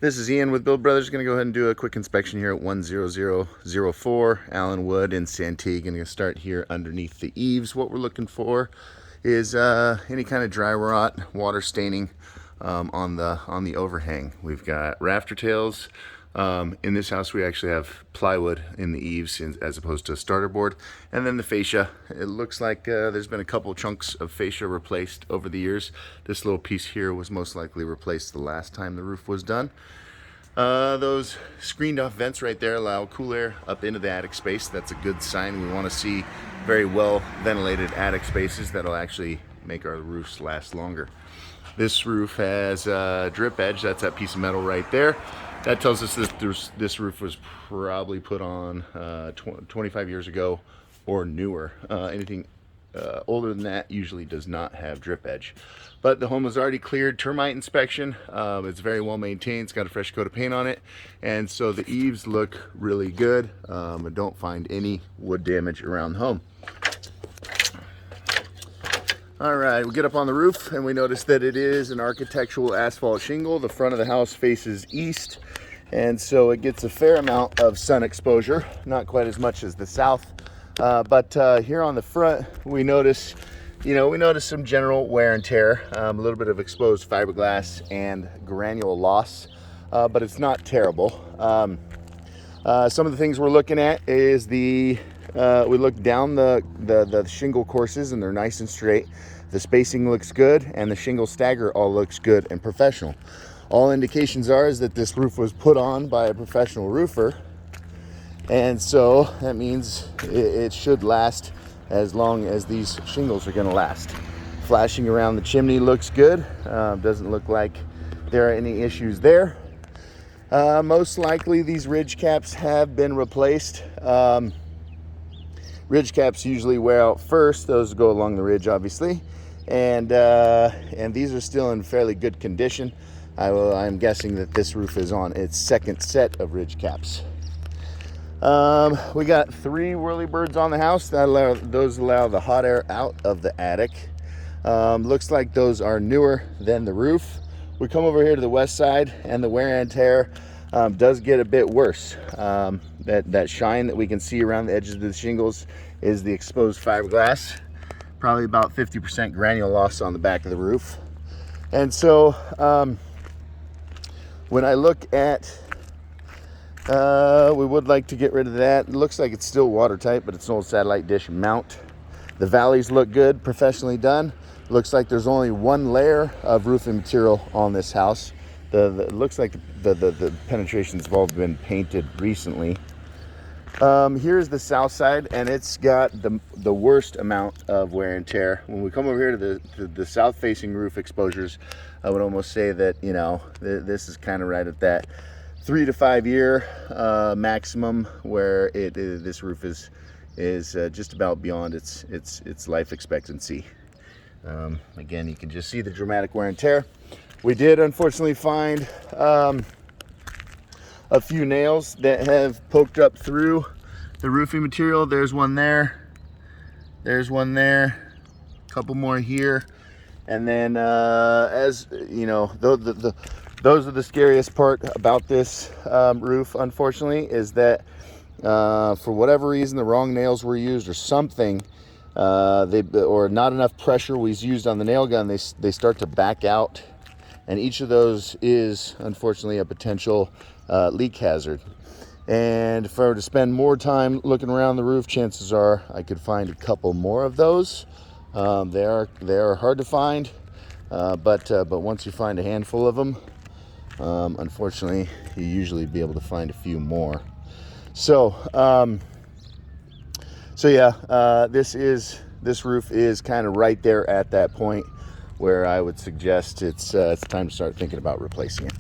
This is Ian with Build Brothers. Going to go ahead and do a quick inspection here at 10004 Allenwood in Santee. Going to start here underneath the eaves. What we're looking for is any kind of dry rot, water staining on the overhang. We've got rafter tails. In this house we actually have plywood in the eaves as opposed to a starter board. And then the fascia. It looks like there's been a couple chunks of fascia replaced over the years. This little piece here was most likely replaced the last time the roof was done. Those screened off vents right there allow cool air up into the attic space. That's a good sign. We want to see very well ventilated attic spaces that'll actually make our roofs last longer. This roof has a drip edge. That's that piece of metal right there. That tells us that this roof was probably put on 25 years ago or newer. Anything older than that usually does not have drip edge. But the home was already cleared termite inspection. It's very well maintained. It's got a fresh coat of paint on it. And so the eaves look really good. I don't find any wood damage around the home. All right, we get up on the roof and we notice that it is an architectural asphalt shingle. The front of the house faces east, and so it gets a fair amount of sun exposure, not quite as much as the south. But here on the front, we notice some general wear and tear, a little bit of exposed fiberglass and granule loss, but it's not terrible. Some of the things we're looking at is we look down the shingle courses and they're nice and straight. The spacing looks good and the shingle stagger all looks good and professional. All indications is that this roof was put on by a professional roofer, and so that means it should last as long as these shingles are going to last. Flashing around the chimney looks good. Doesn't look like there are any issues there. Most likely these ridge caps have been replaced. Ridge caps usually wear out first. Those go along the ridge, obviously, and these are still in fairly good condition. I'm guessing that this roof is on its second set of ridge caps. We got 3 whirlybirds on the house. Those allow the hot air out of the attic. Looks like those are newer than the roof. We come over here to the west side and the wear and tear does get a bit worse. That shine that we can see around the edges of the shingles is the exposed fiberglass. Probably about 50% granule loss on the back of the roof. And so when I look at, we would like to get rid of that. It looks like it's still watertight, but it's an old satellite dish mount. The valleys look good, professionally done. Looks like there's only 1 layer of roofing material on this house. It looks like the penetrations have all been painted recently. Here's the south side, and it's got the worst amount of wear and tear. When we come over here to the south-facing roof exposures, I would almost say that this is kind of right at that 3 to 5 year maximum, where this roof is just about beyond its life expectancy. Again, you can just see the dramatic wear and tear. We did unfortunately find a few nails that have poked up through the roofing material. There's one there, there's one there, a couple more here, and then as you know, those are the scariest part about this roof, unfortunately, is that for whatever reason the wrong nails were used or something, or not enough pressure was used on the nail gun. They start to back out, and each of those is unfortunately a potential leak hazard. And if I were to spend more time looking around the roof, chances are I could find a couple more of those. They are hard to find, but once you find a handful of them, unfortunately you usually be able to find a few more. So yeah, this roof is kind of right there at that point where I would suggest it's time to start thinking about replacing it.